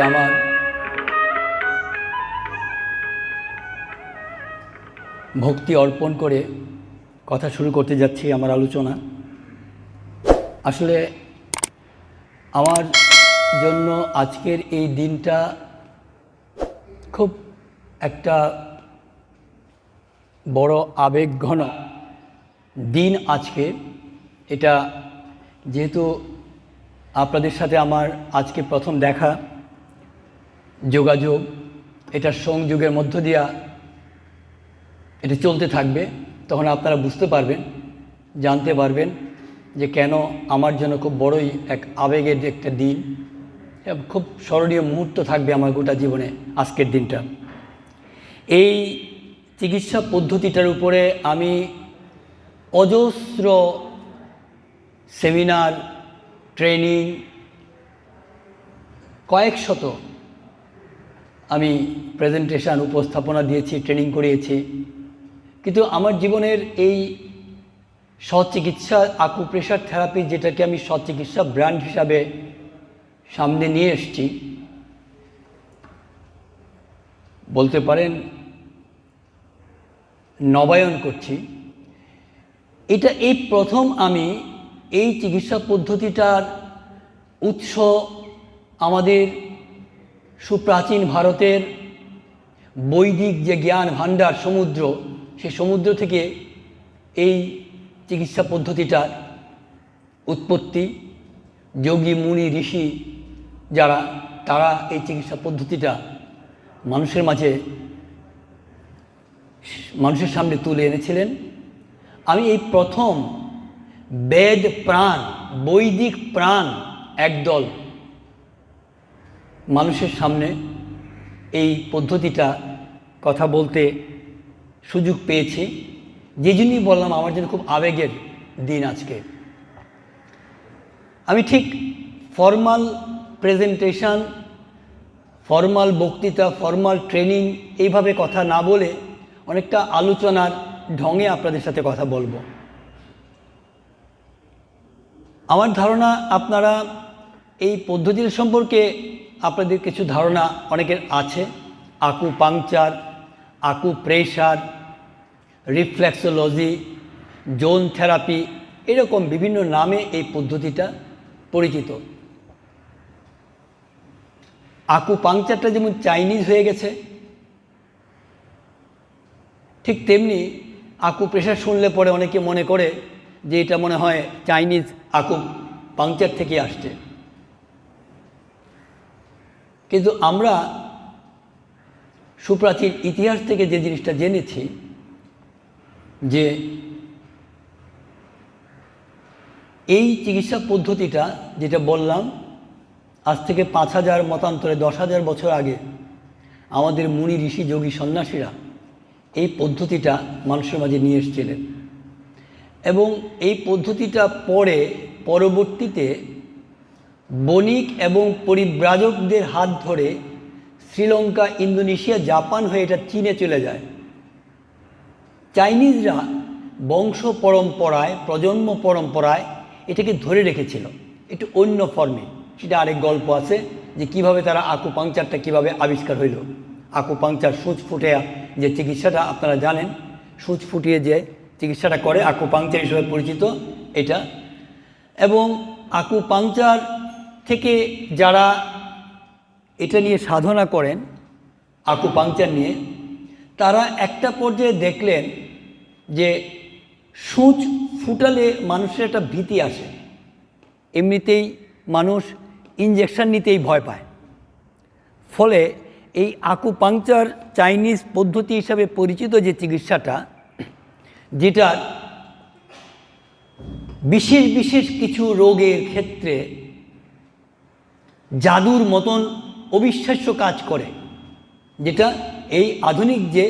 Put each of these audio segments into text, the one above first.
আমার ভক্তি অর্পণ করে কথা শুরু করতে যাচ্ছি আমার আলোচনা। আসলে আমার জন্য আজকের এই দিনটা খুব একটা বড় আবেগঘন দিন। আজকে এটা যেহেতু আপনাদের সাথে আমার আজকে প্রথম দেখা, যোগাযোগ, এটা সংযোগের মধ্য দিয়া এটা চলতে থাকবে, তখন আপনারা বুঝতে পারবেন, জানতে পারবেন যে কেন আমার জন্য খুব বড়ই এক আবেগের একটা দিন, খুব স্মরণীয় মুহূর্ত থাকবে আমার গোটা জীবনে আজকের দিনটা। এই চিকিৎসা পদ্ধতিটার উপরে আমি অজস্র সেমিনার, ট্রেনিং, কয়েকশত আমি প্রেজেন্টেশন, উপস্থাপনা দিয়েছি, ট্রেনিং করিয়েছি। কিন্তু আমার জীবনের এই সচিকিৎসা আকুপ্রেশার থেরাপি, যেটাকে আমি সচিকিৎসা ব্র্যান্ড হিসাবে সামনে নিয়ে এসেছি, বলতে পারেন নবায়ন করছি, এটা এই প্রথম আমি এই চিকিৎসা পদ্ধতিটার উৎস আমাদের সুপ্রাচীন ভারতের বৈদিক যে জ্ঞান ভাণ্ডার সমুদ্র, সেই সমুদ্র থেকে এই চিকিৎসা পদ্ধতিটার উৎপত্তি। যোগী মুনি ঋষি যারা, তারা এই চিকিৎসা পদ্ধতিটা মানুষের সামনে তুলে এনেছিলেন। আমি এই প্রথম বেদ প্রাণ, বৈদিক প্রাণ একদল মানুষের সামনে এই পদ্ধতিটা কথা বলতে সুযোগ পেয়েছি। যে জন্যই বললাম আমার জন্য খুব আবেগের দিন আজকে। আমি ঠিক ফর্মাল প্রেজেন্টেশন, ফর্মাল বক্তৃতা, ফর্মাল ট্রেনিং এইভাবে কথা না বলে অনেকটা আলোচনার ঢঙে আপনাদের সাথে কথা বলবো। আমার ধারণা আপনারা এই পদ্ধতির সম্পর্কে আপনাদের কিছু ধারণা অনেকের আছে। Acupuncture, acupressure, reflexology, zone therapy, এরকম বিভিন্ন নামে এই পদ্ধতিটা পরিচিত। আকুপাংচারটা যেমন চাইনিজ হয়ে গেছে, ঠিক তেমনি আকুপ্রেশার শুনলে পরে অনেকে মনে করে যে এটা মনে হয় চাইনিজ আকুপাংচার থেকে আসছে। কিন্তু আমরা সুপ্রাচীন ইতিহাস থেকে যে জিনিসটা জেনেছি, যে এই চিকিৎসা পদ্ধতিটা যেটা বললাম, আজ থেকে 5000 মতান্তরে 10,000 বছর আগে আমাদের মুনি ঋষি যোগী সন্ন্যাসীরা এই পদ্ধতিটা মানুষের মাঝে নিয়ে এসেছিলেন। এবং এই পদ্ধতিটা পরবর্তীতে বণিক এবং পরিব্রাজকদের হাত ধরে শ্রীলঙ্কা, ইন্দোনেশিয়া, জাপান হয়ে এটা চীনে চলে যায়। চাইনিজরা বংশ পরম্পরায়, প্রজন্ম পরম্পরায় এটাকে ধরে রেখেছিল একটু অন্য ফর্মে। সেটা আরেক গল্প আছে যে কিভাবে তারা আকুপাংচারটা কিভাবে আবিষ্কার হইল। আকুপাংচার, সূচ ফুটিয়ে যে চিকিৎসাটা আপনারা জানেন, সূচ ফুটিয়ে যে চিকিৎসাটা করে, আকুপাংচার হিসেবে পরিচিত এটা। এবং আকুপাংচার থেকে যারা এটা নিয়ে সাধনা করেন, আকুপাংচার নিয়ে, তারা একটা পর্যায়ে দেখলেন যে সূচ ফুটালে মানুষের একটা ভীতি আসে। এমনিতেই মানুষ ইনজেকশন নিতেই ভয় পায়। ফলে এই আকুপাংচার চাইনিজ পদ্ধতি হিসাবে পরিচিত যে চিকিৎসাটা, যেটার বিশেষ বিশেষ কিছু রোগের ক্ষেত্রে জাদুর মতন অবিশ্বাস্য কাজ করে, যেটা এই আধুনিক যে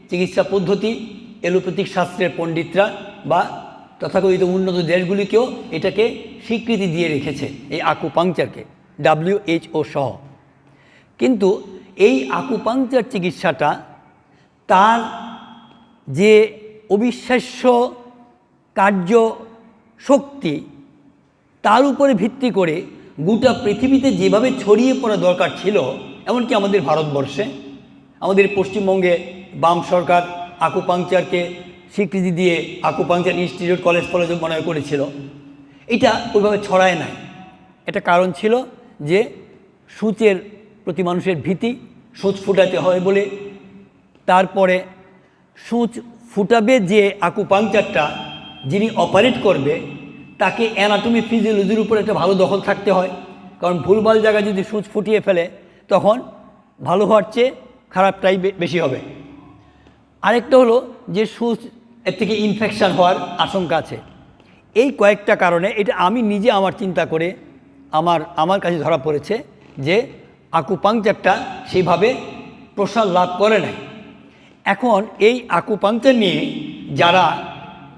চিকিৎসা পদ্ধতি, এলোপ্যাথিক শাস্ত্রের পণ্ডিতরা বা তথাকথিত উন্নত দেশগুলিকেও এটাকে স্বীকৃতি দিয়ে রেখেছে, এই আকুপাংচারকে, WHO সহ। কিন্তু এই আকুপাংচার চিকিৎসাটা তার যে অবিশ্বাস্য কার্য শক্তি, তার উপরে ভিত্তি করে গোটা পৃথিবীতে যেভাবে ছড়িয়ে পড়া দরকার ছিল, এমনকি আমাদের ভারতবর্ষে, আমাদের পশ্চিমবঙ্গে বাম সরকার আকুপাংচারকে স্বীকৃতি দিয়ে আকুপাংচার ইনস্টিটিউট কলেজ মনে করেছিল, এটা ওইভাবে ছড়ায় নাই। এটা কারণ ছিল যে সূচের প্রতি মানুষের ভীতি, সূচ ফুটাতে হয় বলে। তারপরে সূচ ফুটাবে যে আকুপাংচারটা যিনি অপারেট করবে, তাকে অ্যানাটমি ফিজিওলজির উপর একটা ভালো দখল থাকতে হয়, কারণ ভুলভাল জায়গায় যদি সূচ ফুটিয়ে ফেলে তখন ভালো হওয়ার চেয়ে খারাপটাই বেশি হবে। আরেকটা হলো যে সূচ এর থেকে ইনফেকশান হওয়ার আশঙ্কা আছে। এই কয়েকটা কারণে এটা আমি নিজে আমার চিন্তা করে আমার কাছে ধরা পড়েছে যে আকুপাংচারটা সেইভাবে প্রসার লাভ করে নাই। এখন এই আকুপাংচার নিয়ে যারা,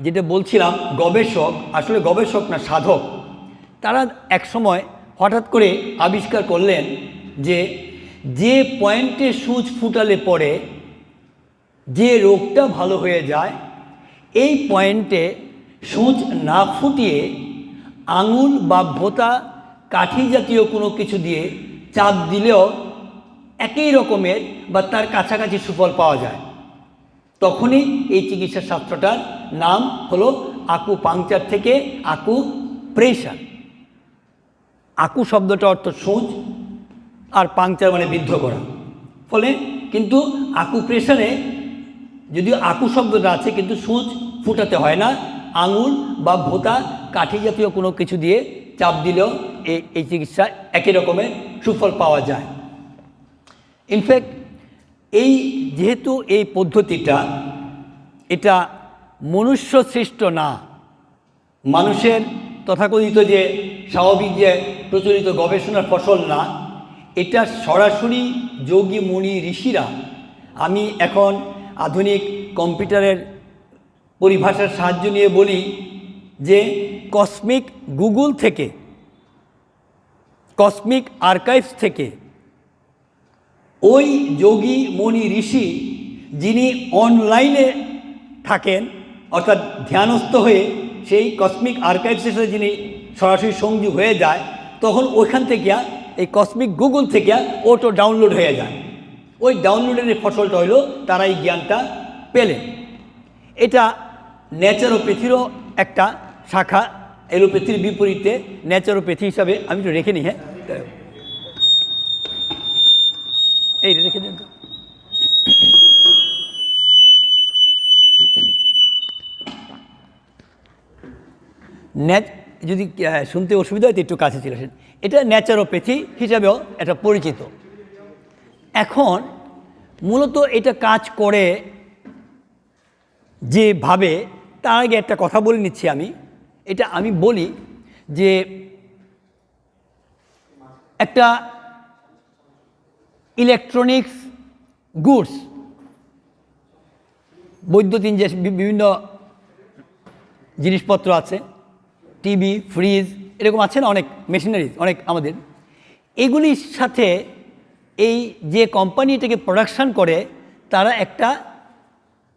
যেটা বলছিলাম গবেষক, আসলে গবেষক না সাধক, তারা এক সময় হঠাৎ করে আবিষ্কার করলেন যে যে পয়েন্টে সূচ ফুটালে পরে যে রোগটা ভালো হয়ে যায়, এই পয়েন্টে সূচ না ফুটিয়ে আঙুল বা ভোঁতা কাঠি জাতীয় কোনো কিছু দিয়ে চাপ দিলেও একই রকমের বা তার কাছাকাছি সুফল পাওয়া যায়। তখনই এই চিকিৎসা শাস্ত্রটার নাম হলো আকুপাংচার থেকে আকুপ্রেশার। আকু শব্দটা অর্থ সূচ, আর পাংচার মানে বিদ্ধ করা। ফলে কিন্তু আকুপ্রেশারে যদিও আকু শব্দটা আছে, কিন্তু সূচ ফুটাতে হয় না, আঙুল বা ভোঁতা কাঠি জাতীয় কোনো কিছু দিয়ে চাপ দিলেও এই চিকিৎসা একই রকমের সুফল পাওয়া যায়। ইনফ্যাক্ট যেহেতু এই পদ্ধতিটা এটা মনুষ্য সৃষ্ট না, মানুষের তথাকথিত যে স্বাভাবিক যে প্রচলিত গবেষণার ফসল না, এটা সরাসরি যোগী মুনি ঋষিরা, আমি এখন আধুনিক কম্পিউটারের পরিভাষার সাহায্য নিয়ে বলি যে কসমিক গুগল থেকে, কসমিক আর্কাইভস থেকে ওই যোগী মুনি ঋষি যিনি অনলাইনে থাকেন, অর্থাৎ ধ্যানস্থ হয়ে সেই কসমিক আর্কাইভসের সাথে যিনি সরাসরি সংযোগ হয়ে যায়, তখন ওইখান থেকে এই কসমিক গুগল থেকে ওটো ডাউনলোড হয়ে যায়। ওই ডাউনলোডের ফসলটা হলো তারা এই জ্ঞানটা পেলেন। এটা ন্যাচারোপ্যাথিরও একটা শাখা, এলোপ্যাথির বিপরীতে ন্যাচারোপ্যাথি হিসাবে আমি তো রেখে নিই। হ্যাঁ, এইটা রেখে দিন তো। যদি শুনতে অসুবিধা হয় তো একটু কাছে ছিল। এটা ন্যাচারোপ্যাথি হিসাবেও এটা পরিচিত। এখন মূলত এটা কাজ করে যেভাবে, তার আগে একটা কথা বলে নিচ্ছি আমি বলি যে একটা ইলেকট্রনিক্স গুডস, বৈদ্যুতিন যে বিভিন্ন জিনিসপত্র আছে, টিভি, ফ্রিজ, এরকম আছে না অনেক মেশিনারিজ, অনেক আমাদের, এগুলির সাথে এই যে কোম্পানি এটাকে প্রোডাকশান করে তারা একটা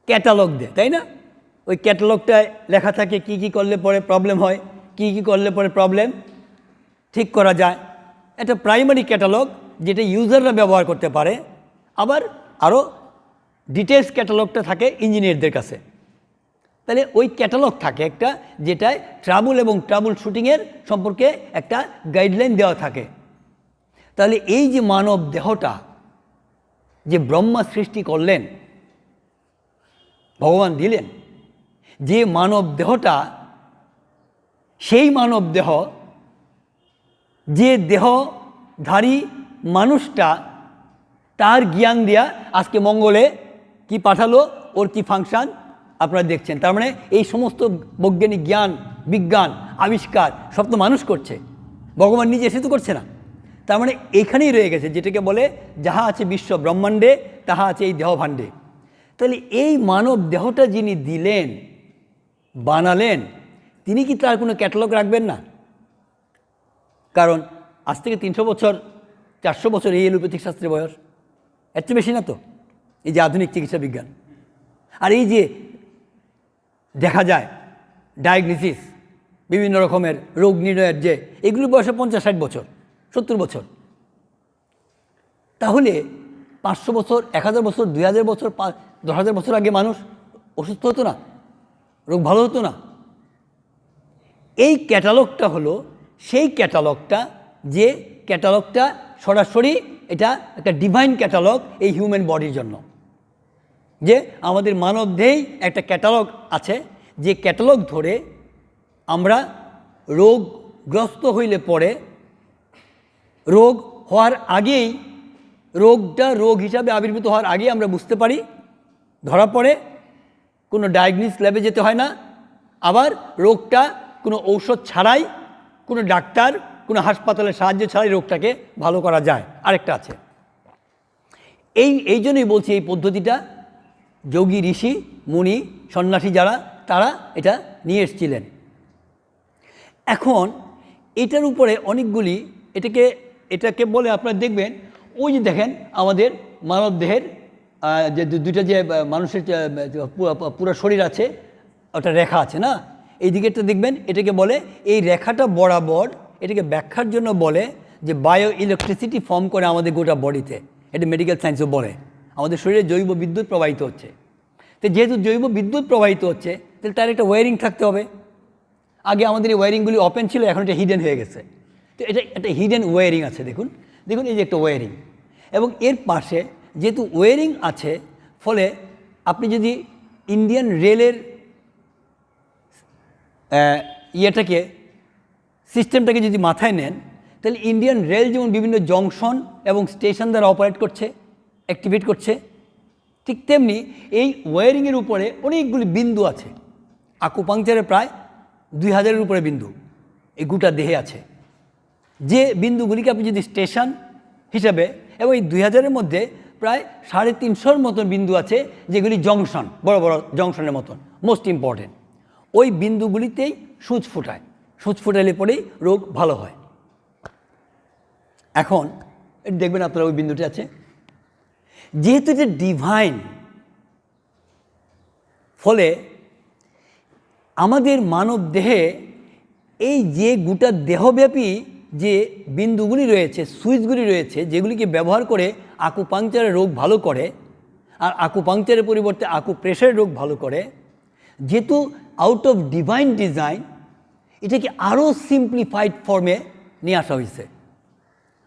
ক্যাটালগ দেয়, তাই না? ওই ক্যাটালগটায় লেখা থাকে কি কি করলে পরে প্রবলেম হয়, কি কি করলে পরে প্রবলেম ঠিক করা যায়। একটা প্রাইমারি ক্যাটালগ যেটা ইউজাররা ব্যবহার করতে পারে, আবার আরও ডিটেলস ক্যাটালগটা থাকে ইঞ্জিনিয়ারদের কাছে। তাহলে ওই ক্যাটালগ থাকে একটা, যেটায় ট্রাবল এবং ট্রাবল শুটিংয়ের সম্পর্কে একটা গাইডলাইন দেওয়া থাকে। তাহলে এই যে মানব দেহটা যে ব্রহ্মা সৃষ্টি করলেন, ভগবান দিলেন, যে মানব দেহটা, সেই মানব দেহ, যে দেহধারী মানুষটা, তার জ্ঞান দিয়া আজকে মঙ্গলে কি পাঠালো, ওর কি ফাংশন আপনারা দেখছেন। তার মানে এই সমস্ত বৈজ্ঞানিক জ্ঞান, বিজ্ঞান, আবিষ্কার সব তো মানুষ করছে, ভগবান নিজে এসে তো করছে না। তার মানে এইখানেই রয়ে গেছে, যেটাকে বলে যাহা আছে বিশ্ব ব্রহ্মাণ্ডে তাহা আছে এই দেহভাণ্ডে। তাহলে এই মানব দেহটা যিনি দিলেন, বানালেন, তিনি কি তার কোনো ক্যাটালগ রাখবেন না? কারণ আজ থেকে 300 বছর 400 বছর এই এলোপ্যাথিক শাস্ত্রের বয়স, এর চেয়ে বেশি না তো এই যে আধুনিক চিকিৎসা বিজ্ঞান। আর এই যে দেখা যায় ডায়াগনোসিস, বিভিন্ন রকমের রোগ নির্ণয়ের যে এগুলো বয়সে 50-60 বছর 70 বছর। তাহলে 500 বছর 1000 বছর 2000 বছর 10,000 বছর আগে মানুষ অসুস্থ হতো না, রোগ ভালো হতো না। এই ক্যাটালগটা হলো সেই ক্যাটালগটা, যে ক্যাটালগটা সরাসরি এটা একটা ডিভাইন ক্যাটালগ এই হিউম্যান বডির জন্য। যে আমাদের মানবদেহেই একটা ক্যাটালগ আছে, যে ক্যাটালগ ধরে আমরা রোগগ্রস্ত হইলে পরে রোগ হওয়ার আগেই, রোগটা রোগ হিসাবে আবির্ভূত হওয়ার আগেই আমরা বুঝতে পারি, ধরা পড়ে, কোনো ডায়াগনোস ল্যাবে যেতে হয় না। আবার রোগটা কোনো ঔষধ ছাড়াই, কোনো ডাক্তার, কোনো হাসপাতালের সাহায্য ছাড়াই রোগটাকে ভালো করা যায়। আরেকটা আছে, এই জন্যই বলছি এই পদ্ধতিটা যোগী, ঋষি, মুনি, সন্ন্যাসী যারা, তারা এটা নিয়ে এসেছিলেন। এখন এটার উপরে অনেকগুলি এটাকে বলে আপনারা দেখবেন, ওই যে দেখেন আমাদের মানবদেহের যে দুইটা যে মানুষের পুরো শরীর আছে, ওটা রেখা আছে না, এই দিকেরটা দেখবেন, এটাকে বলে, এই রেখাটা বরাবর, এটাকে ব্যাখ্যার জন্য বলে যে বায়ো ইলেকট্রিসিটি ফর্ম করে আমাদের গোটা বডিতে। এটা মেডিকেল সায়েন্সও বলে আমাদের শরীরে জৈব বিদ্যুৎ প্রবাহিত হচ্ছে। তো যেহেতু জৈব বিদ্যুৎ প্রবাহিত হচ্ছে, তাহলে তার একটা ওয়ারিং থাকতে হবে। আগে আমাদের এই ওয়ারিংগুলি ওপেন ছিল, এখন এটা হিডেন হয়ে গেছে। তো এটা একটা হিডেন ওয়ারিং আছে, দেখুন এই যে একটা ওয়ারিং, এবং এর পাশে যেহেতু ওয়ারিং আছে, ফলে আপনি যদি ইন্ডিয়ান রেলের সিস্টেমটাকে যদি মাথায় নেন, তাহলে ইন্ডিয়ান রেল যেমন বিভিন্ন জংশন এবং স্টেশন দ্বারা অপারেট করছে, অ্যাক্টিভেট করছে, ঠিক তেমনি এই ওয়ারিংয়ের উপরে অনেকগুলি বিন্দু আছে। আকুপাংচারে প্রায় 2000-এর উপরে বিন্দু এই গোটা দেহে আছে, যে বিন্দুগুলিকে আপনি যদি স্টেশন হিসাবে, এবং এই 2000-এর মধ্যে প্রায় 350-র মতন বিন্দু আছে যেগুলি জংশন, বড় বড় জংশনের মতন, মোস্ট ইম্পর্টেন্ট। ওই বিন্দুগুলিতেই সূচ ফুটায়, সূচ ফুটালে পরেই রোগ ভালো হয়। এখন দেখবেন আপনারা ওই বিন্দুটি আছে, যেহেতু এটা ডিভাইন, ফলে আমাদের মানব দেহে এই যে গোটা দেহব্যাপী যে বিন্দুগুলি রয়েছে, সুইচগুলি রয়েছে, যেগুলিকে ব্যবহার করে আকুপাংচারের রোগ ভালো করে, আর আকুপাংচারের পরিবর্তে আকুপ্রেশারের রোগ ভালো করে, যেহেতু আউট অফ ডিভাইন ডিজাইন, এটাকে আরও সিম্পলিফাইড ফর্মে নিয়ে আসা হয়েছে।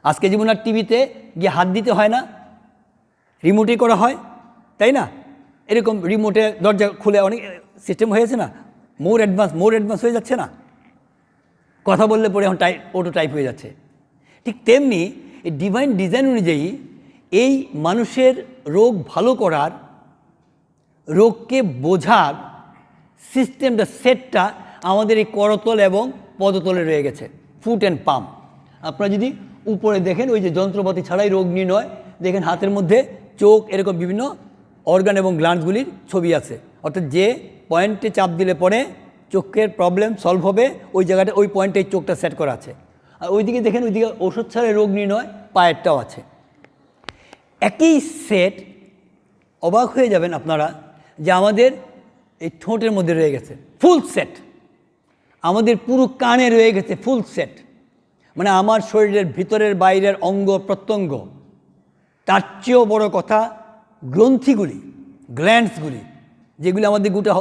আজকে যেমন আর টিভিতে গিয়ে হাত দিতে হয় না, রিমোটে করা হয়, তাই না? এরকম রিমোটে দরজা খুলে অনেক সিস্টেম হয়েছে না, মোর অ্যাডভান্স হয়ে যাচ্ছে না, কথা বললে পরে এখন অটো টাইপ হয়ে যাচ্ছে। ঠিক তেমনি এই ডিভাইন ডিজাইন অনুযায়ী এই মানুষের রোগ ভালো করার, রোগকে বোঝার সিস্টেমটা, সেটটা আমাদের এই করতল এবং পদতলে রয়ে গেছে, ফুট অ্যান্ড পাম্প। আপনারা যদি উপরে দেখেন, ওই যে যন্ত্রপাতি ছাড়াই রোগ নির্ণয়, দেখেন হাতের মধ্যে চোখ, এরকম বিভিন্ন অর্গান এবং গ্ল্যান্ডসগুলির ছবি আছে। অর্থাৎ যে পয়েন্টে চাপ দিলে পরে চোখের প্রবলেম সলভ হবে, ওই জায়গাটা, ওই পয়েন্টে চোখটা সেট করা আছে। আর ওইদিকে দেখেন, ওইদিকে ওষুধ ছাড়াই রোগ নির্ণয়, পায়েরটাও আছে। একই সেট, অবাক হয়ে যাবেন আপনারা যে আমাদের এই ঠোঁটের মধ্যে রয়ে গেছে ফুল সেট, আমাদের পুরো কানে রয়ে গেছে ফুল সেট। মানে আমার শরীরের ভিতরের বাইরের অঙ্গ প্রত্যঙ্গ, তার চেয়েও বড় কথা গ্রন্থিগুলি, গ্ল্যান্ডসগুলি, যেগুলি আমাদের গোটা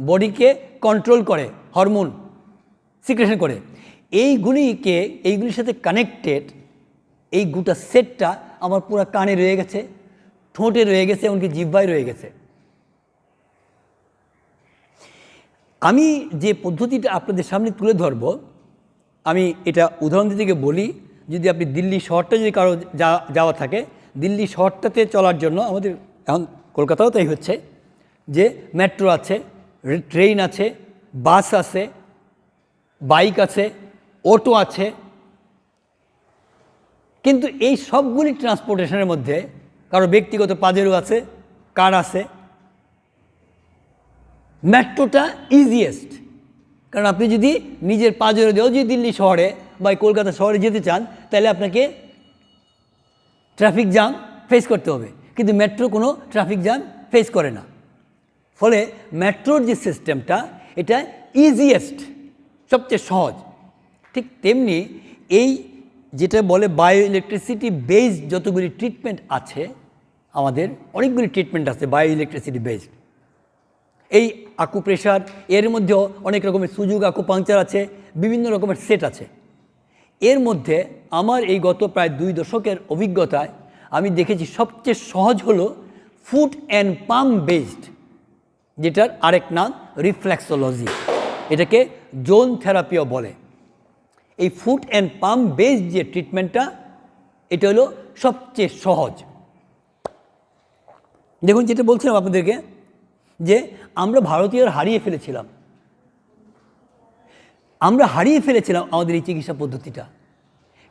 বডিকে কন্ট্রোল করে, হরমোন সিক্রেশন করে, এইগুলির সাথে কানেক্টেড এই গোটা সেটটা আমার পুরো কানে রয়ে গেছে, ঠোঁটে রয়ে গেছে, এমনকি জিহ্বায় রয়ে গেছে। আমি যে পদ্ধতিটা আপনাদের সামনে তুলে ধরব, আমি এটা উদাহরণ দিতে বলি। যদি আপনি দিল্লি শহরটা যদি কারো যাওয়া থাকে, দিল্লি শহরটাতে চলার জন্য আমাদের এখন কলকাতাও তাই হচ্ছে যে মেট্রো আছে, ট্রেন আছে, বাস আছে, বাইক আছে, অটো আছে, কিন্তু এই সবগুলি ট্রান্সপোর্টেশনের মধ্যে কারো ব্যক্তিগত পাজেরও আছে, কার আছে, মেট্রোটা ইজিয়েস্ট। কারণ আপনি যদি নিজের পাজেরো দিয়েও যদি দিল্লি শহরে বা কলকাতা শহরে যেতে চান, তাহলে আপনাকে ট্রাফিক জ্যাম ফেস করতে হবে, কিন্তু মেট্রো কোনো ট্রাফিক জ্যাম ফেস করে না। ফলে মেট্রোর যে সিস্টেমটা, এটা ইজিয়েস্ট, সবচেয়ে সহজ। ঠিক তেমনি এই যেটা বলে বায়ো ইলেকট্রিসিটি বেসড যতগুলি ট্রিটমেন্ট আছে, আমাদের অনেকগুলি ট্রিটমেন্ট আছে বায়ো ইলেকট্রিসিটি বেসড। এই আকুপ্রেশার, এর মধ্যেও অনেক রকমের সুযোগ আকুপাংচার আছে, বিভিন্ন রকমের সেট আছে। এর মধ্যে আমার এই গত প্রায় 2 দশকের অভিজ্ঞতায় আমি দেখেছি সবচেয়ে সহজ হলো ফুট অ্যান্ড পাম্প বেসড, যেটার আরেক নাম রিফ্লেক্সোলজি, এটাকে জোন থেরাপিও বলে। এই ফুট অ্যান্ড পাম্প বেসড যে ট্রিটমেন্টটা, এটা হলো সবচেয়ে সহজ। দেখুন, যেটা বলছিলাম আপনাদেরকে যে আমরা ভারতীয়রা হারিয়ে ফেলেছিলাম আমাদের এই চিকিৎসা পদ্ধতিটা,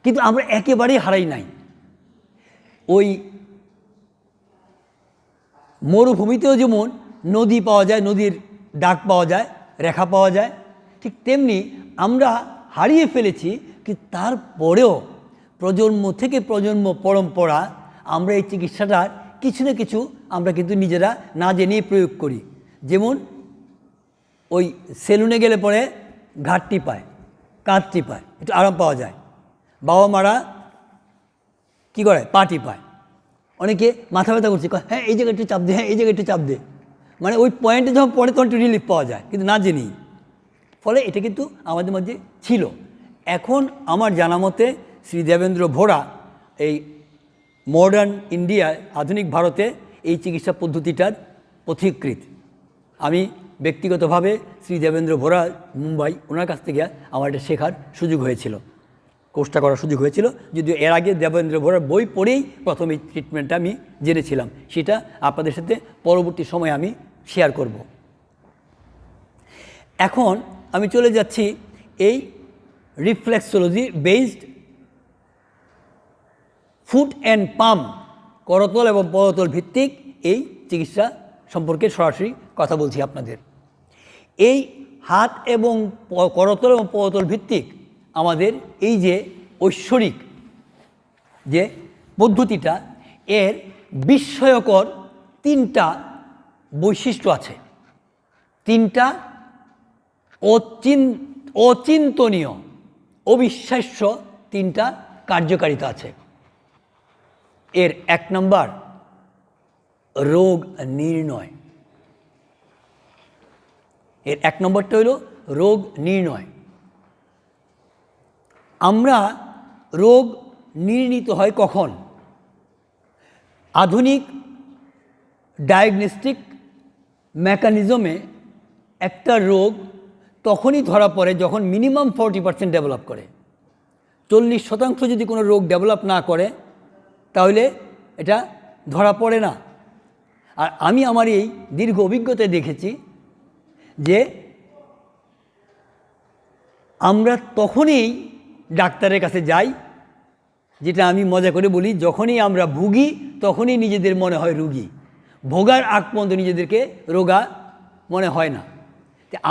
কিন্তু আমরা একেবারেই হারাই নাই। ওই মরুভূমিতেও যেমন নদী পাওয়া যায়, নদীর ডাক পাওয়া যায়, রেখা পাওয়া যায়, ঠিক তেমনি আমরা হারিয়ে ফেলেছি। কিন্তু তারপরেও প্রজন্ম থেকে প্রজন্ম পরম্পরা আমরা এই চিকিৎসাটার কিছু না কিছু আমরা কিন্তু নিজেরা না জেনেই প্রয়োগ করি। যেমন ওই সেলুনে গেলে পরে ঘাটটি পায়, কাঁধটি পায়, একটু আরাম পাওয়া যায়। বাবা মারা কী করে, পাটি পায়। অনেকে মাথা ব্যথা করছে, হ্যাঁ এই জায়গায় একটু চাপ দে, হ্যাঁ এই জায়গায় একটু চাপ দে, মানে ওই পয়েন্টে যখন পড়ে তখন একটু রিলিফ পাওয়া যায়, কিন্তু না জেনেই। ফলে এটা কিন্তু আমাদের মধ্যে ছিল। এখন আমার জানা মতে শ্রী দেবেন্দ্র ভোরা এই মডার্ন ইন্ডিয়ায়, আধুনিক ভারতে এই চিকিৎসা পদ্ধতিটার পথিকৃৎ। আমি ব্যক্তিগতভাবে শ্রী দেবেন্দ্র ভোরা, মুম্বাই, ওনার কাছ থেকে আমার এটা শেখার সুযোগ হয়েছিল, কোর্সটা করার সুযোগ হয়েছিল। যদিও এর আগে দেবেন্দ্র ভোরার বই পড়েই প্রথম এই ট্রিটমেন্টটা আমি জেনেছিলাম, সেটা আপনাদের সাথে পরবর্তী সময়ে আমি শেয়ার করব। এখন আমি চলে যাচ্ছি এই রিফ্লেক্সোলজি বেসড ফুট অ্যান্ড পাম্প, করতল এবং পদতল ভিত্তিক এই চিকিৎসা সম্পর্কে সরাসরি কথা বলছি আপনাদের। এই হাত এবং করতল এবং পদতল ভিত্তিক আমাদের এই যে ঐশ্বরিক যে পদ্ধতিটা, এর বিস্ময়কর 3টা বৈশিষ্ট্য আছে, 3টা অচিন্তনীয়, অবিশ্বাস্য 3টা কার্যকারিতা আছে। এর 1 নম্বর রোগ নির্ণয়। এর 1 নম্বরটা হলো রোগ নির্ণয়। আমরা রোগ নির্ণীত হয় কখন? আধুনিক ডায়াগনস্টিক মেকানিজমে একটা রোগ তখনই ধরা পড়ে যখন মিনিমাম 40% ডেভেলপ করে। 40% যদি কোনো রোগ ডেভেলপ না করে তাহলে এটা ধরা পড়ে না। আর আমি আমার এই দীর্ঘ অভিজ্ঞতায় দেখেছি যে আমরা তখনই ডাক্তারের কাছে যাই, যেটা আমি মজা করে বলি, যখনই আমরা ভুগি তখনই নিজেদের মনে হয় রোগী, ভোগার আগ পর্যন্ত নিজেদেরকে রোগা মনে হয় না।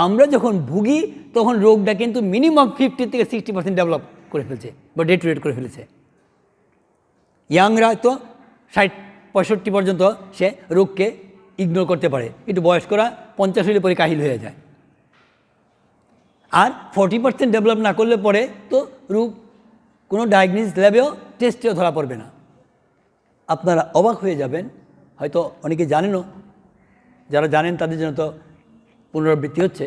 আমরা যখন ভুগি তখন রোগটা কিন্তু মিনিমাম 50 থেকে 60% ডেভেলপ করে ফেলছে বা ডেটোরেট করে ফেলেছে। ইয়াংরা তো 60-65 পর্যন্ত সে রোগকে ইগনোর করতে পারে, একটু বয়স্করা 50 হলে পরে কাহিল হয়ে যায়। আর 40% ডেভেলপ না করলে পরে তো রোগ কোনো ডায়াগনোসিস ল্যাবেও টেস্টেও ধরা পড়বে না। আপনারা অবাক হয়ে যাবেন, হয়তো অনেকে জানেনও, যারা জানেন তাদের জন্য তো পুনরাবৃত্তি হচ্ছে।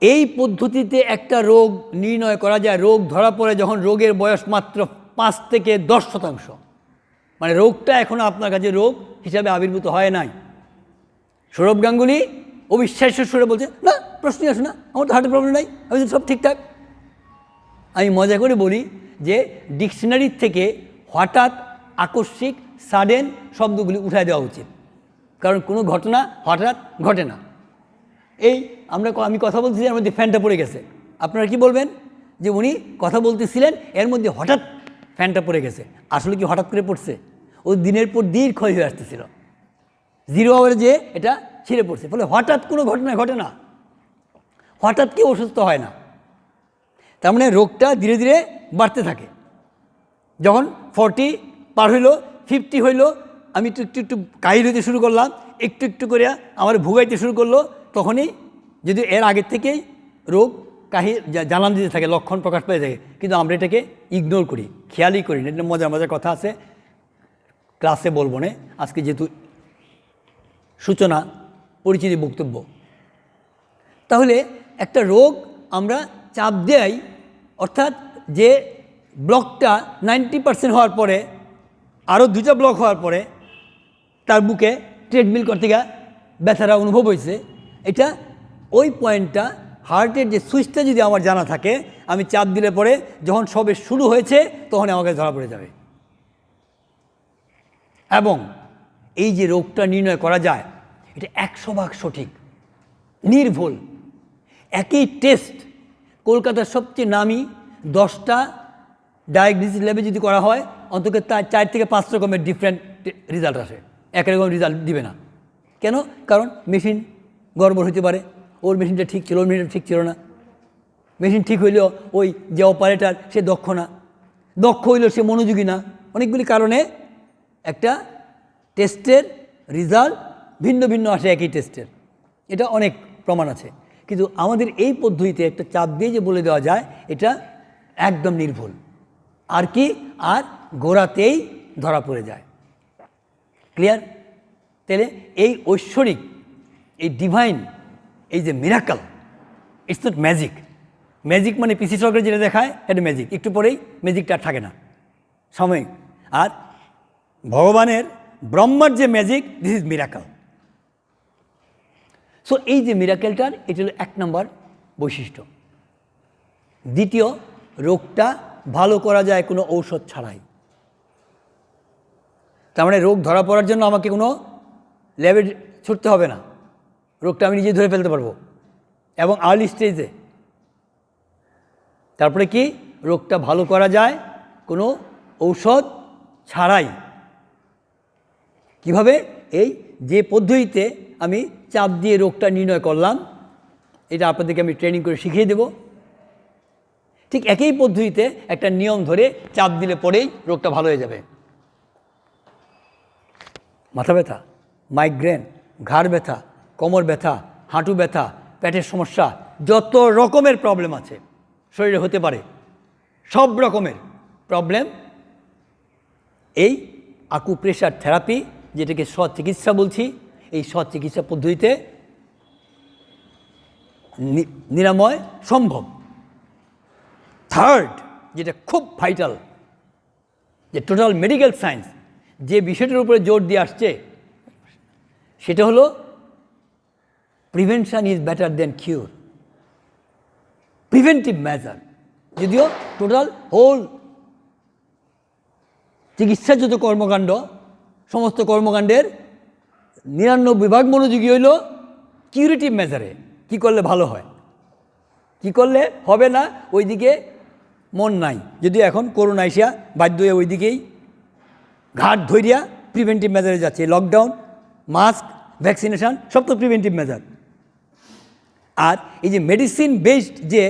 এই পদ্ধতিতে একটা রোগ নির্ণয় করা যায়, রোগ ধরা পড়ে যখন রোগের বয়স মাত্র 5 থেকে 10%, মানে রোগটা এখনও আপনার কাছে রোগ হিসাবে আবির্ভূত হয় নাই। সৌরভ গাঙ্গুলি অবিশ্বাস্য সুরে বলছে, না প্রশ্নই আসে না, আমার তো হার্টের প্রবলেম নাই, আমি তো সব ঠিকঠাক। আমি মজা করে বলি যে ডিকশনারির থেকে হঠাৎ, আকস্মিক, সাডেন শব্দগুলি উঠায় দেওয়া উচিত, কারণ কোনো ঘটনা হঠাৎ ঘটে না। এই আমি কথা বলতেছি, এর মধ্যে ফ্যানটা পড়ে গেছে, আপনারা কি বলবেন যে উনি কথা বলতেছিলেন এর মধ্যে হঠাৎ ফ্যানটা পড়ে গেছে। আসলে কি হঠাৎ করে পড়ছে? ও দিনের পর দিন ক্ষয় হয়ে আসতেছিল, 0 আওয়ারে যে এটা ছিঁড়ে পড়ছে। ফলে হঠাৎ কোনো ঘটনা ঘটে না, হঠাৎ কেউ অসুস্থ হয় না। তার মানে রোগটা ধীরে ধীরে বাড়তে থাকে। যখন 40 পার হইল, 50 হইল, আমি একটু একটু কাহিল হইতে শুরু করলাম, একটু একটু করে আমার ভুগাইতে শুরু করলো, তখনই যদি এর আগের থেকেই রোগ জানান দিতে থাকে, লক্ষণ প্রকাশ পেয়ে থাকে, কিন্তু আমরা এটাকে ইগনোর করি, খেয়ালই করি না। এটা মজার মজার কথা আছে, ক্লাসে বলবো না আজকে, যেহেতু সূচনা পরিচিতি বক্তব্য। তাহলে একটা রোগ আমরা চাপ দেই, অর্থাৎ যে ব্লকটা 90% হওয়ার পরে আরও 2টা ব্লক হওয়ার পরে তার বুকে ট্রেডমিল করতে গিয়ে ব্যথাটা অনুভব হয়েছে, এটা ওই পয়েন্টটা হার্টের যে সুইচটা যদি আমার জানা থাকে, আমি চাপ দিলে পরে যখন সবে শুরু হয়েছে তখন আমাকে ধরা পড়ে যাবে। এবং এই যে রোগটা নির্ণয় করা যায়, এটা 100% সঠিক, নির্ভুল। একই টেস্ট কলকাতার সবচেয়ে নামি 10টা ডায়াগনোসিস ল্যাবে যদি করা হয়, অন্তত তার 4 থেকে 5 রকমের ডিফারেন্ট রেজাল্ট আসে, একরকম রেজাল্ট দিবে না। কেন? কারণ মেশিন গড়বড় হতে পারে, ওর মেশিনটা ঠিক ছিল, ওর মেশিনটা ঠিক ছিল না। মেশিন ঠিক হইলেও ওই যে অপারেটর সে দক্ষ না, দক্ষ হইলেও সে মনোযোগী না। অনেকগুলি কারণে একটা টেস্টের রেজাল্ট ভিন্ন ভিন্ন আসে একই টেস্টের, এটা অনেক প্রমাণ আছে। কিন্তু আমাদের এই পদ্ধতিতে একটা চাপ দিয়ে যে বলে দেওয়া যায়, এটা একদম নির্ভুল। আর কি, আর গোড়াতেই ধরা পড়ে যায়। ক্লিয়ার? তাহলে এই ঐশ্বরিক, এই ডিভাইন, এই যে miracle, it's not magic. Magic মানে পিসি সরকার যেটা দেখায় এটা ম্যাজিক, একটু পরেই ম্যাজিকটা থাকে না, সাময়িক। আর ভগবানের ব্রহ্মার যে magic, this is miracle. So এই যে মিরাকেলটার, এটা হলো 1 নম্বর বৈশিষ্ট্য। দ্বিতীয়, রোগটা ভালো করা যায় কোনো ঔষধ ছাড়াই। তার মানে রোগ ধরা পড়ার জন্য আমাকে কোনো ল্যাবে ছুটতে হবে না, রোগটা আমি নিজে ধরে ফেলতে পারবো, এবং আর্লি স্টেজে। তারপরে কি, রোগটা ভালো করা যায় কোনো ঔষধ ছাড়াই। কিভাবে? এই যে পদ্ধতিতে আমি চাপ দিয়ে রোগটা নির্ণয় করলাম, এটা আপনাদেরকে আমি ট্রেনিং করে শিখিয়ে দেব। ঠিক একই পদ্ধতিতে একটা নিয়ম ধরে চাপ দিলে পরেই রোগটা ভালো হয়ে যাবে। মাথা ব্যথা, মাইগ্রেন, ঘাড় ব্যথা, কোমর ব্যথা, হাঁটু ব্যথা, পেটের সমস্যা, যত রকমের প্রবলেম আছে শরীরে হতে পারে, সব রকমের প্রবলেম এই আকুপ্রেশার থেরাপি, যেটাকে স্বচিকিৎসা বলছি, এই স্বচিকিৎসা পদ্ধতিতে নিরাময় সম্ভব। থার্ড, যেটা খুব ভাইটাল, যে টোটাল মেডিকেল সায়েন্স যে বিষয়টার উপরে জোর দিয়ে আসছে, সেটা হলো prevention is better than cure. Preventive measure, যদিও টোটাল হোল চিকিৎসার যত কর্মকাণ্ড, সমস্ত কর্মকাণ্ডের 99% মনোযোগী হইল কিউরেটিভ মেজারে, কি করলে ভালো হয়, কি করলে হবে না, ওইদিকে মন নাই। যদিও এখন করোনা এসিয়া বাধ্য হয়ে ওইদিকেই ঘাট ধরিয়া প্রিভেন্টিভ মেজারে যাচ্ছে। লকডাউন, মাস্ক, ভ্যাকসিনেশন, সব তো প্রিভেন্টিভ মেজার। আর এই যে মেডিসিন বেসড যে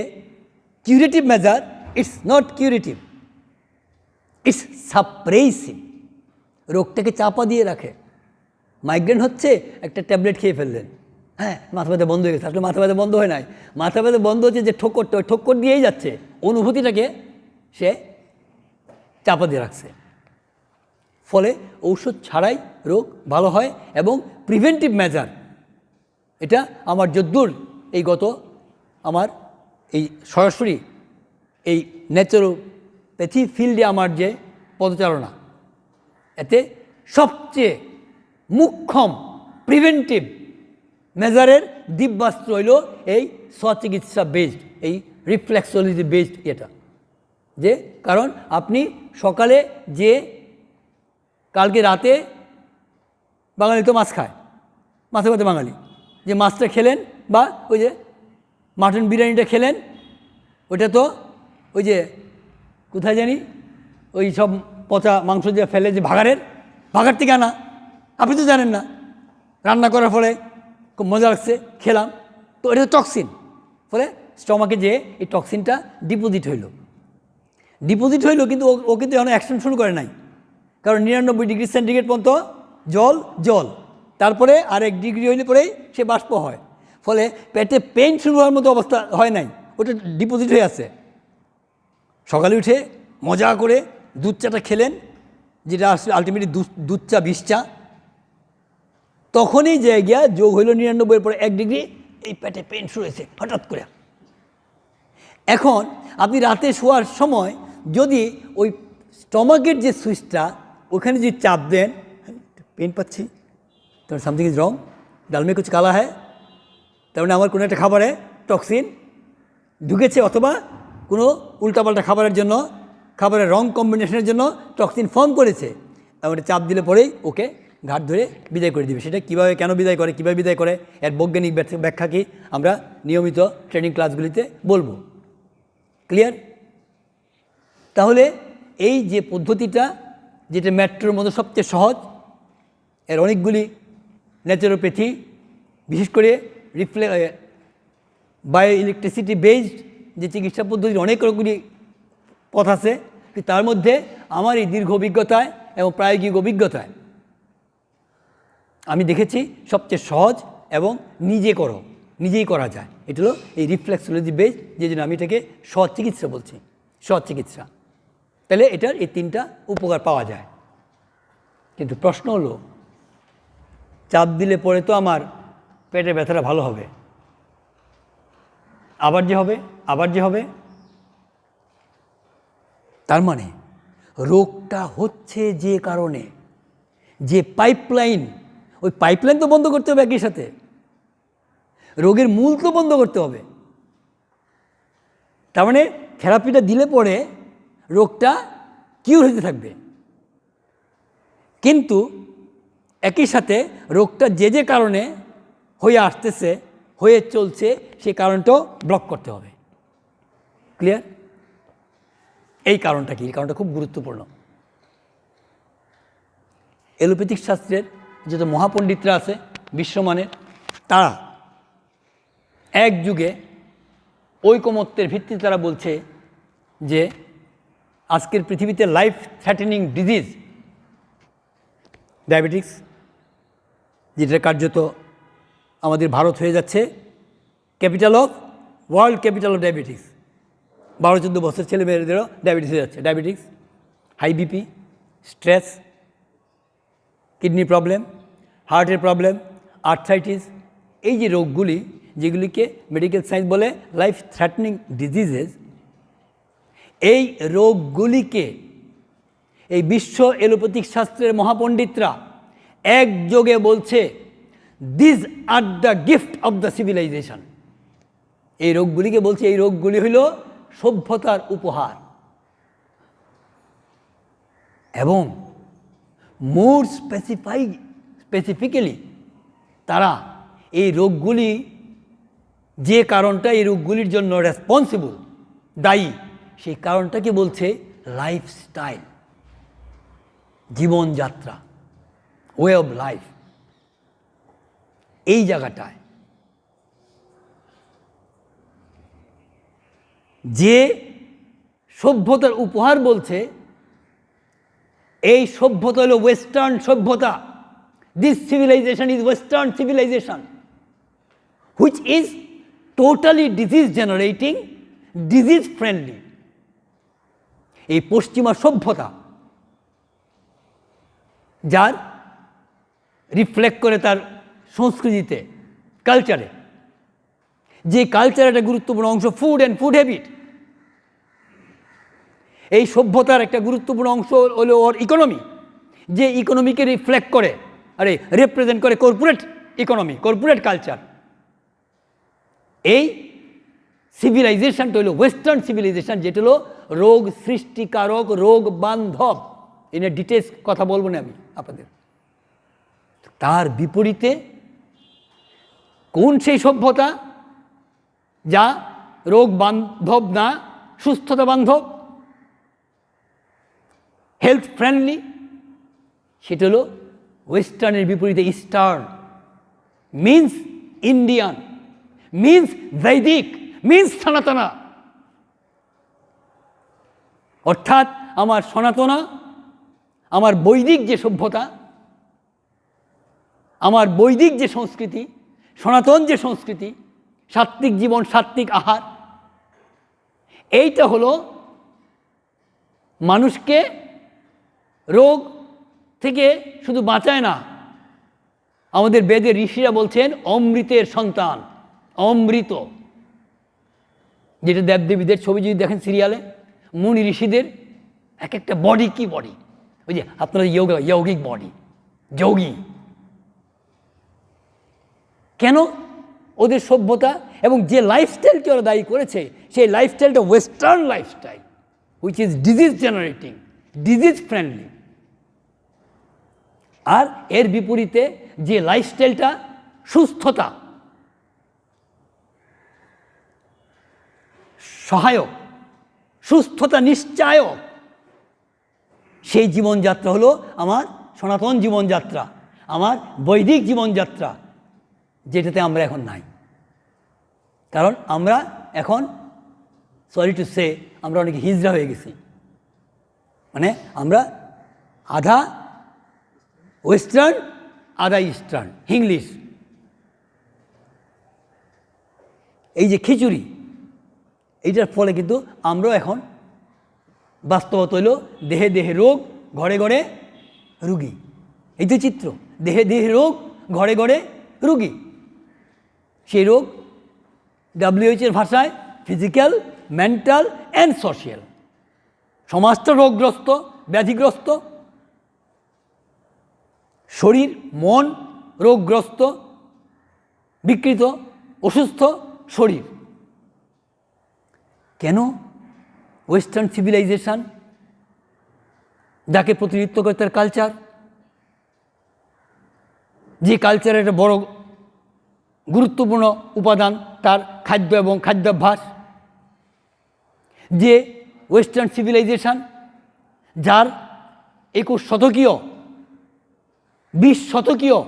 curative measure, it's not curative, it's suppressive. রোগটাকে চাপা দিয়ে রাখে। মাইগ্রেন হচ্ছে, একটা ট্যাবলেট খেয়ে ফেললেন, হ্যাঁ মাথা ব্যথা বন্ধ হয়ে গেছে। আসলে মাথা ব্যথা বন্ধ হয় নাই, মাথা ব্যথা বন্ধ হচ্ছে যে ঠোক্করটা, ওই ঠোক্কর দিয়েই যাচ্ছে, অনুভূতিটাকে সে চাপা দিয়ে রাখছে। ফলে ঔষধ ছাড়াই রোগ ভালো হয়। এবং প্রিভেন্টিভ মেজার, এটা আমার যদ্দূর এই আমার এই সরাসরি এই ন্যাচুরোপ্যাথি ফিল্ডে আমার যে পদচারণা, এতে সবচেয়ে মুখ্যম প্রিভেন্টিভ মেজারের দিব্যাস্ত্র হইল এই স্বচিকিৎসা বেসড, এই রিফ্লেক্সোলজি বেসড। এটা যে কারণ আপনি সকালে যে কালকে রাতে, বাঙালি তো মাছ খায়, মাছে ভাতে বাঙালি, যে মাছটা খেলেন বা ওই যে মাটন বিরিয়ানিটা খেলেন, ওইটা তো ওই যে কোথায় জানি ওই সব পচা মাংস দিয়ে ফেলে যে ভাগার থেকে আনা, আপনি তো জানেন না, রান্না করার ফলে খুব মজা লাগছে, খেলাম, তো এটা টক্সিন। ফলে স্টমাকে যে এই টক্সিনটা ডিপোজিট হইল, কিন্তু ও কিন্তু এখন অ্যাকশন শুরু করে নাই। কারণ 99 ডিগ্রি সেন্টিগ্রেড পর্যন্ত জল, তারপরে আর 1 ডিগ্রি হইলে পরেই সে বাষ্প হয়। ফলে পেটে পেইন শুরু হওয়ার মতো অবস্থা হয় নাই, ওটা ডিপোজিট হয়ে আছে। সকালে উঠে মজা করে দুধ চাটা খেলেন, যেটা আসলে আলটিমেটলি দুধ চা 20 চা, তখনই জায়গা যোগ হইল 99 পরে 1 ডিগ্রি, এই পেটে পেন শুরু হয়েছে হঠাৎ করে। এখন আপনি রাতে শোয়ার সময় যদি ওই স্টমাকের যে সুইচটা ওখানে যদি চাপ দেন, পেন পাচ্ছি, তার সামথিং ইজ রং, ডাল মে কুছ কালা হ্যায়, তার মানে আমার কোনো একটা খাবারে টক্সিন ঢুকেছে, অথবা কোনো উল্টাপাল্টা খাবারের জন্য, খাবারের রং কম্বিনেশনের জন্য টক্সিন ফর্ম করেছে, এমন চাপ দিলে পরেই ওকে ঘাট ধরে বিদায় করে দিবে। সেটা কীভাবে, কেন বিদায় করে, কীভাবে বিদায় করে, এর বৈজ্ঞানিক ব্যাখ্যা কি আমরা নিয়মিত ট্রেনিং ক্লাসগুলিতে বলবো। ক্লিয়ার? তাহলে এই যে পদ্ধতিটা, যেটা মেট্রোর মতো সবচেয়ে সহজ, এর অনেকগুলি ন্যাচুরোপ্যাথি, বিশেষ করে বায়ো ইলেকট্রিসিটি বেসড যে চিকিৎসা পদ্ধতির অনেক রকমই পথ আছে, তার মধ্যে আমার এই দীর্ঘ অভিজ্ঞতায় এবং প্রায়োগিক অভিজ্ঞতায় আমি দেখেছি সবচেয়ে সহজ এবং নিজেই করা যায়, এটা হলো এই রিফ্লেক্সোলজি বেসড, যে জন্য আমি এটাকে সহজ চিকিৎসা বলছি, সহজ চিকিৎসা। তাহলে এটার এই 3টা উপকার পাওয়া যায়। কিন্তু প্রশ্ন হলো, চাপ দিলে পরে তো আমার পেটের ব্যথাটা ভালো হবে, আবার যে হবে, তার মানে রোগটা হচ্ছে যে কারণে, যে পাইপলাইন, ওই পাইপলাইন তো বন্ধ করতে হবে, একই সাথে রোগের মূল তো বন্ধ করতে হবে। তার মানে থেরাপিটা দিলে পরে রোগটা কিউর হতে থাকবে, কিন্তু একই সাথে রোগটা যে কারণে হয়ে আসতেছে, হয়ে চলছে, সেই কারণটাও ব্লক করতে হবে। ক্লিয়ার? এই কারণটা কি? এই কারণটা খুব গুরুত্বপূর্ণ। এলোপ্যাথিক শাস্ত্রের যত মহাপণ্ডিতরা আছে বিশ্বমানের, তারা এক যুগে ঐকমত্যের ভিত্তিতে তারা বলছে যে আজকের পৃথিবীতে লাইফ থ্রেটেনিং ডিজিজ ডায়াবেটিক্স, যেটা কার্যত আমাদের ভারত হয়ে যাচ্ছে ওয়ার্ল্ড ক্যাপিটাল অফ ডায়াবেটিক্স। 12-14 বছর ছেলে মেয়েদেরও ডায়াবেটিস হয়ে যাচ্ছে। Diabetics, high BP, stress, kidney problem, হার্টের প্রবলেম, আর্থ্রাইটিস, এই যে রোগগুলি, যেগুলিকে মেডিকেল সায়েন্স বলে লাইফ থ্রেটনিং ডিজিজেস, এই রোগগুলিকে এই বিশ্ব এলোপ্যাথিক শাস্ত্রের মহাপণ্ডিতরা একযোগে বলছে this are the gift of the civilization. এই রোগগুলিকে বলছে, এই রোগগুলি হইল সভ্যতার উপহার। এবং মোর স্পেসিফিক্যালি তারা এই রোগগুলি, যে কারণটা এই রোগগুলির জন্য রেসপন্সিবল, দায়ী, সেই কারণটাকে বলছে লাইফস্টাইল, জীবনযাত্রা, ওয়ে অফ লাইফ। এই জায়গাটায় যে সভ্যতার উপহার বলছে, এই সভ্যতা হলো ওয়েস্টার্ন সভ্যতা। This civilization is western civilization which is totally disease generating, disease friendly. এই পশ্চিমা সভ্যতা, যার রিফ্লেক্ট করে তার সংস্কৃতিতে, কালচারে, যে কালচার একটা গুরুত্বপূর্ণ অংশ ফুড অ্যান্ড ফুড হ্যাবিট। এই সভ্যতার একটা গুরুত্বপূর্ণ অংশ হলো ওর ইকোনমি, যে ইকোনমিকে রিফ্লেক্ট করে, রিপ্রেজেন্ট করে কর্পোরেট ইকোনমি, কর্পোরেট কালচার। এই সিভিলাইজেশনটা হলো ওয়েস্টার্ন সিভিলাইজেশন, যেটা হলো রোগ সৃষ্টিকারক, রোগ বান্ধব। এই নিয়ে ডিটেলস কথা বলবো না আমি আপনাদের। তার বিপরীতে কোন সেই সভ্যতা যা রোগ বান্ধব না, সুস্থতা বান্ধব, হেলথ ফ্রেন্ডলি? সেটা হলো ওয়েস্টার্নের বিপরীতে ইস্টার্ন, মিন্স ইন্ডিয়ান, মিন্স বৈদিক, মিন্স সনাতনা। অর্থাৎ আমার সনাতনা, আমার বৈদিক যে সভ্যতা, আমার বৈদিক যে সংস্কৃতি, সনাতন যে সংস্কৃতি, সাত্ত্বিক জীবন, সাত্ত্বিক আহার, এইটা হলো মানুষকে রোগ থেকে শুধু বাঁচায় না, আমাদের বেদের ঋষিরা বলছেন অমৃতের সন্তান, অমৃত। যেটা দেবদেবীদের ছবি যদি দেখেন সিরিয়ালে, মুনি ঋষিদের এক একটা বডি, কি বডি, ওই যে আপনার যৌগিক বডি, যোগী। কেন? ওদের সভ্যতা এবং যে লাইফস্টাইলকে ওরা দায়ী করেছে, সেই লাইফস্টাইলটা western lifestyle, which is disease generating, disease friendly. আর এর বিপরীতে যে লাইফস্টাইলটা সুস্থতা সহায়ক, সুস্থতা নিশ্চায়ক, সেই জীবনযাত্রা হলো আমার সনাতন জীবনযাত্রা, আমার বৈদিক জীবনযাত্রা, যেটাতে আমরা এখন নাই। কারণ আমরা এখন, সরি টু সে, আমরা অনেক হিজড়া হয়ে গেছি। মানে আমরা আধা ওয়েস্টার্ন, আধা ইস্টার্ন, ইংলিশ। এই যে খিচুড়ি, এইটার ফলে কিন্তু আমরাও এখন বাস্তবতা হইল দেহে দেহে রোগ, ঘরে ঘরে রুগী। এই তো চিত্র, দেহে দেহে রোগ, ঘরে ঘরে রুগী। সেই রোগ WHO-এর ভাষায় ফিজিক্যাল, মেন্টাল অ্যান্ড সোশিয়াল। সমাজটা রোগগ্রস্ত, ব্যাধিগ্রস্ত, শরীর মন রোগগ্রস্ত, বিকৃত, অসুস্থ শরীর। কেন? ওয়েস্টার্ন সিভিলাইজেশন যাকে প্রতিনিধিত্ব করে তার কালচার, যে কালচারের একটা বড় গুরুত্বপূর্ণ উপাদান তার খাদ্য এবং খাদ্যাভ্যাস। যে ওয়েস্টার্ন সিভিলাইজেশন যার 21 শতকীয় 20 শতকীয়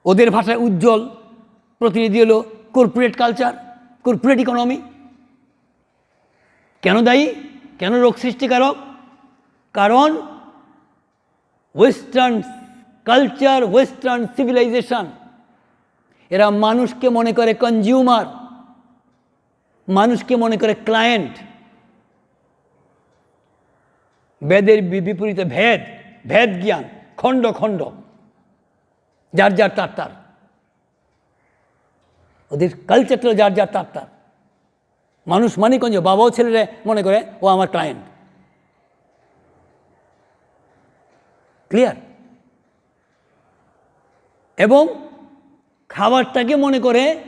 ওদের ভাষায় উজ্জ্বল প্রতিনিধি হলো কর্পোরেট কালচার, কর্পোরেট ইকোনমি। কেন দায়ী? কেন রোগ সৃষ্টিকারক? কারণ ওয়েস্টার্ন কালচার, ওয়েস্টার্ন সিভিলাইজেশন, এরা মানুষকে মনে করে কনজিউমার, মানুষকে মনে করে ক্লায়েন্ট। বেদের বিপরীতে ভেদ, ভেদ জ্ঞান, খণ্ড খণ্ড, যার যার তার তার। ওদের কালচারটা যার যার তার তার। মানুষ মানে কোন, বাবাও ছেলেরা মনে করে ও আমার ক্লায়েন্ট। ক্লিয়ার? এবং খাবারটাকে মনে করে